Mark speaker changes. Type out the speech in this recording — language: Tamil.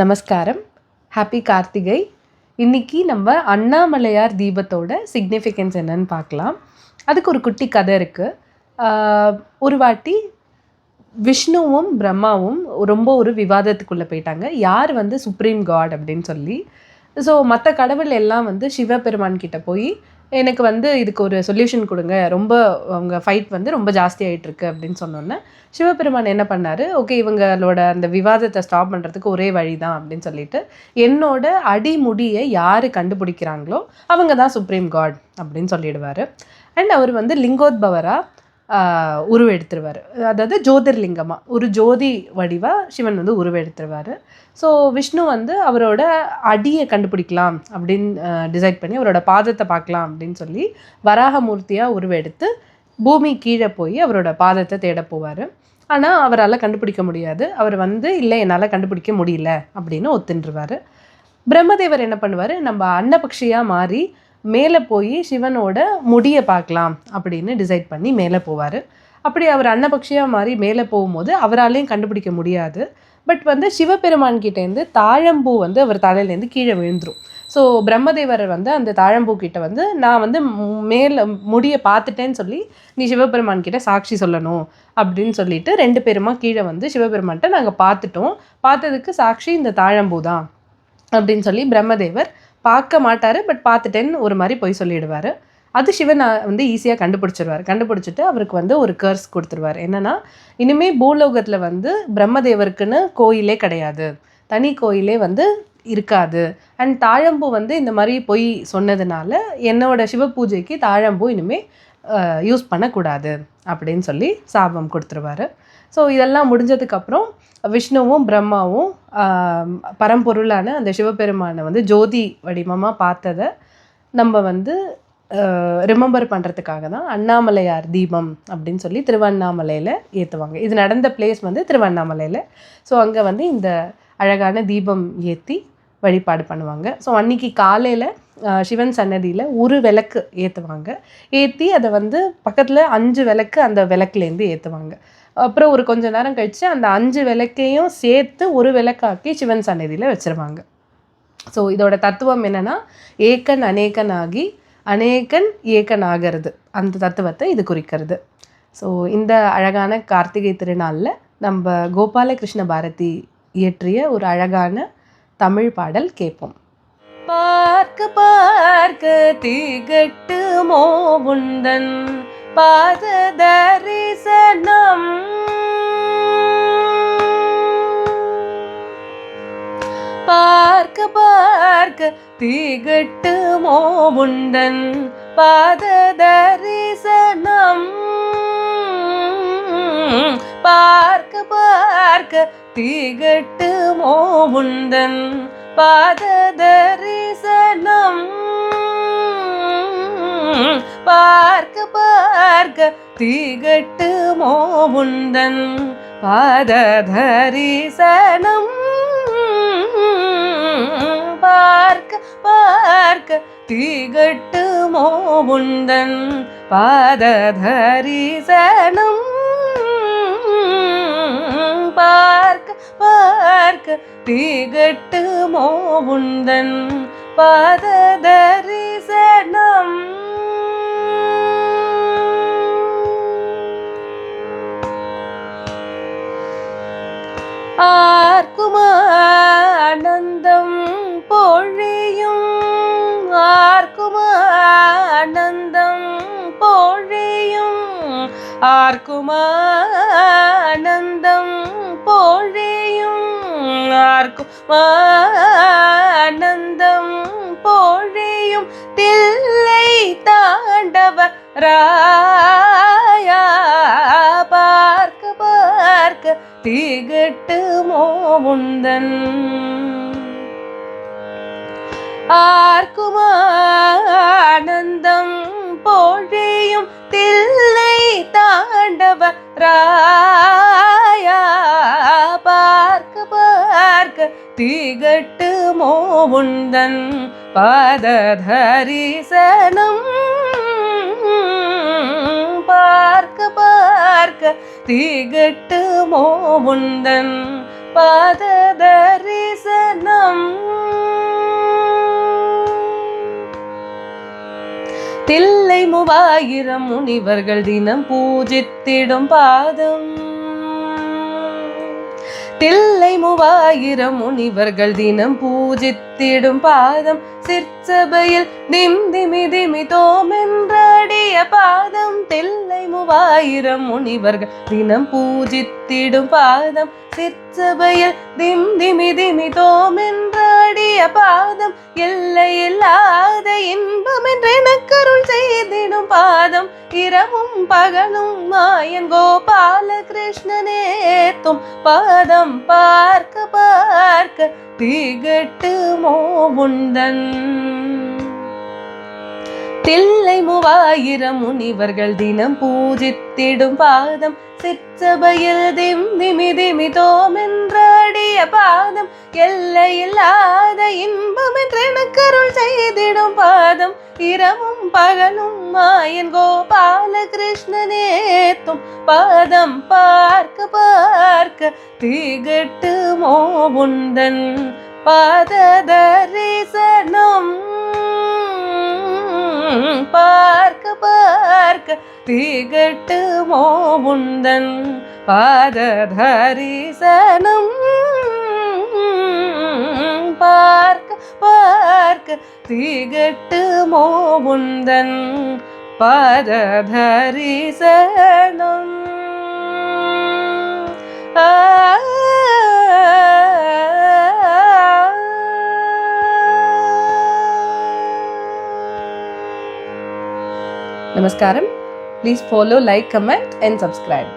Speaker 1: நமஸ்காரம். ஹாப்பி கார்த்திகை. இன்றைக்கி நம்ம அண்ணாமலையார் தீபத்தோட சிக்னிஃபிகன்ஸ் என்னன்னு பார்க்கலாம். அதுக்கு ஒரு குட்டி கதை இருக்குது. ஒரு வாட்டி விஷ்ணுவும் பிரம்மாவும் ரொம்ப ஒரு விவாதத்துக்குள்ளே போயிட்டாங்க. யார் சுப்ரீம் காட் அப்படின்னு சொல்லி. ஸோ மற்ற கடவுள் எல்லாம் சிவபெருமான் கிட்ட போய் எனக்கு இதுக்கு ஒரு சொல்யூஷன் கொடுங்க, ரொம்ப அவங்க ஃபைட் ரொம்ப ஜாஸ்தி ஆகிட்டுருக்கு அப்படின்னு சொன்னோன்னே சிவபெருமான் என்ன பண்ணார், ஓகே இவங்களோட அந்த விவாதத்தை ஸ்டாப் பண்ணுறதுக்கு ஒரே வழி தான் அப்படின்னு சொல்லிட்டு என்னோட அடிமுடியை யார் கண்டுபிடிக்கிறாங்களோ அவங்க தான் சுப்ரீம் காட் அப்படின்னு சொல்லிடுவார். அண்ட் அவர் லிங்கோத்பவராக உருவெடுத்துருவார். அதாவது ஜோதிர்லிங்கமாக ஒரு ஜோதி வடிவாக சிவன் உருவெடுத்துருவார். ஸோ விஷ்ணு அவரோட அடியை கண்டுபிடிக்கலாம் அப்படின்னு டிசைட் பண்ணி அவரோட பாதத்தை பார்க்கலாம் அப்படின்னு சொல்லி வராகமூர்த்தியாக உருவெடுத்து பூமி கீழே போய் அவரோட பாதத்தை தேட போவார். ஆனால் அவரால் கண்டுபிடிக்க முடியாது. அவர் இல்லை என்னால் கண்டுபிடிக்க முடியல அப்படின்னு ஒத்துன்றுவார். பிரம்மதேவர் என்ன பண்ணுவார், நம்ம அன்னபக்ஷியாக மாறி மேலே போய் சிவனோட முடியை பார்க்கலாம் அப்படின்னு டிசைட் பண்ணி மேலே போவார். அப்படி அவர் அன்னபக்ஷியாக மாறி மேலே போகும்போது அவராலையும் கண்டுபிடிக்க முடியாது. பட் சிவபெருமான் கிட்டேருந்து தாழம்பூ அவர் தலையிலேருந்து கீழே விழுந்துடும். ஸோ பிரம்மதேவர் அந்த தாழம்பூ கிட்ட நான் மேலே முடியை பார்த்துட்டேன்னு சொல்லி நீ சிவபெருமான் கிட்ட சாட்சி சொல்லணும் அப்படின்னு சொல்லிட்டு 2 பேருமா கீழே சிவபெருமான்கிட்ட நாங்கள் பார்த்துட்டோம், பார்த்ததுக்கு சாட்சி இந்த தாழம்பூ தான் அப்படின்னு சொல்லி பிரம்மதேவர் பார்க்க மாட்டார், பட் பார்த்துட்டேன்னு ஒரு மாதிரி போய் சொல்லிடுவார். அது சிவன் ஈஸியாக கண்டுபிடிச்சிருவார். கண்டுபிடிச்சிட்டு அவருக்கு ஒரு கர்ஸ் கொடுத்துருவார். என்னென்னா, இனிமேல் பூலோகத்தில் பிரம்மதேவருக்குன்னு கோயிலே கிடையாது, தனி கோயிலே இருக்காது. அண்ட் தாழம்பூ இந்த மாதிரி போய் சொன்னதுனால என்னோட சிவ பூஜைக்கு தாழம்பூ இனிமேல் யூஸ் பண்ணக்கூடாது அப்படின்னு சொல்லி சாபம் கொடுத்துருவார். ஸோ இதெல்லாம் முடிஞ்சதுக்கப்புறம் விஷ்ணுவும் பிரம்மாவும் பரம்பொருளான அந்த சிவபெருமானை ஜோதி வடிவமாக பார்த்ததை நம்ம ரிமெம்பர் பண்ணுறதுக்காக தான் அண்ணாமலையார் தீபம் அப்படின்னு சொல்லி திருவண்ணாமலையில் ஏற்றுவாங்க. இது நடந்த பிளேஸ் திருவண்ணாமலையில். ஸோ அங்கே இந்த அழகான தீபம் ஏற்றி வழிபாடு பண்ணுவாங்க. ஸோ அன்றைக்கி காலையில் சிவன் சன்னதியில் ஒரு விளக்கு ஏற்றுவாங்க. ஏற்றி அதை பக்கத்தில் 5 விளக்கு அந்த விளக்குலேருந்து ஏற்றுவாங்க. அப்புறம் ஒரு கொஞ்ச நேரம் கழித்து அந்த 5 விளக்கையும் சேர்த்து ஒரு விளக்காக்கி சிவன் சன்னதியில் வச்சுருவாங்க. ஸோ இதோட தத்துவம் என்னென்னா, ஏக்கன் அநேகன் ஆகி அநேகன் ஏக்கன் ஆகிறது, அந்த தத்துவத்தை இது குறிக்கிறது. ஸோ இந்த அழகான கார்த்திகை திருநாளில் நம்ம கோபாலகிருஷ்ண பாரதி இயற்றிய ஒரு அழகான தமிழ் பாடல் கேட்போம். பார்க்க பார்க்க திகட்டு மோகுந்தன் பாத தரிசனம், பார்க்க பார்க்க திகட்டு மோகுந்தன் பாத தரிசனம், பார்க்க பார்க்க திகட்டு மோகுந்தன் பாத தரிசனம், பார்க்க பார்க்க திகட்டு மோகுந்தன் பாத தரிசனம், பார்க்க பார்க்க திகட்டு மோகுந்தன் பாத தரிசனம், பார்க்க பார்க்க திகட்டு மோகுந்தன் பாத தரிசனம். ஆர்க்கும் ஆனந்தம் பொழியும், ஆர்க்கும் ஆனந்தம் பொழியும், ஆர்க்கும் ஆனந்தம் பொழியும், ஆர்க்கும் ஆனந்தம் பொழியும் தில்லை தாண்டவ ராயா, பார்க்க பார்க்க திகட்டு மோகுந்தன், ஆர்க்கும் ஆனந்தம் பொழியும் தில்லை தாண்டவ ராயா, பார்க்க பார்க்க திகட்டு மோகுந்தன் பாத தரிசனம், பார்க்க பார்க்க திகட்டு மோகுந்தன் பாத தரிசனம். தில்லை 3000 முனிவர்கள் தினம் பூஜித்திடும் பாதம். தில்லை 3000 முனிவர்கள் தினம் பூஜித்திடும் பாதம். சிற்சபையில் திம் திமி திமி தோம் என்றாடிய பாதம். தில்லை 3000 முனிவர்கள் தினம் பூஜித்திடும் பாதம். சிற்சபையில் திம் திமி திமி தோம் என்றாடிய பாதம். எல்லையில்லாத இன்பம் என்றெனக்கருள் செய்திடும் பாதம். இரவும் பகலும் மாயன் கோபால கிருஷ்ணனேத்தும் பாதம் பார்க்க பார்க்க திகட்டுமோ உந்தன். தில்லை 3000 முனிவர்கள் தினம் பூஜித்திடும் பாதம். சிற்சபையில் திம் திமி திமி தோம் என்றாடிய பாதம். எல்லையில்லாத இன்பம் என்றெனக்கருள் செய்திடும் பாதம். இரவும் பகலும் மாயன் கோபால கிருஷ்ணனேத்தும் பாதம் பார்க்க பார்க்க திகட்டுமோ உந்தன் பாத தரிசனம். பார்க்க பார்க்க திகட்டுமோ உந்தன் பாத தரிசனம். பார்க்க பார்க்க திகட்டுமோ உந்தன் பாத தரிசனம். Namaskaram. Please follow, like, comment and subscribe.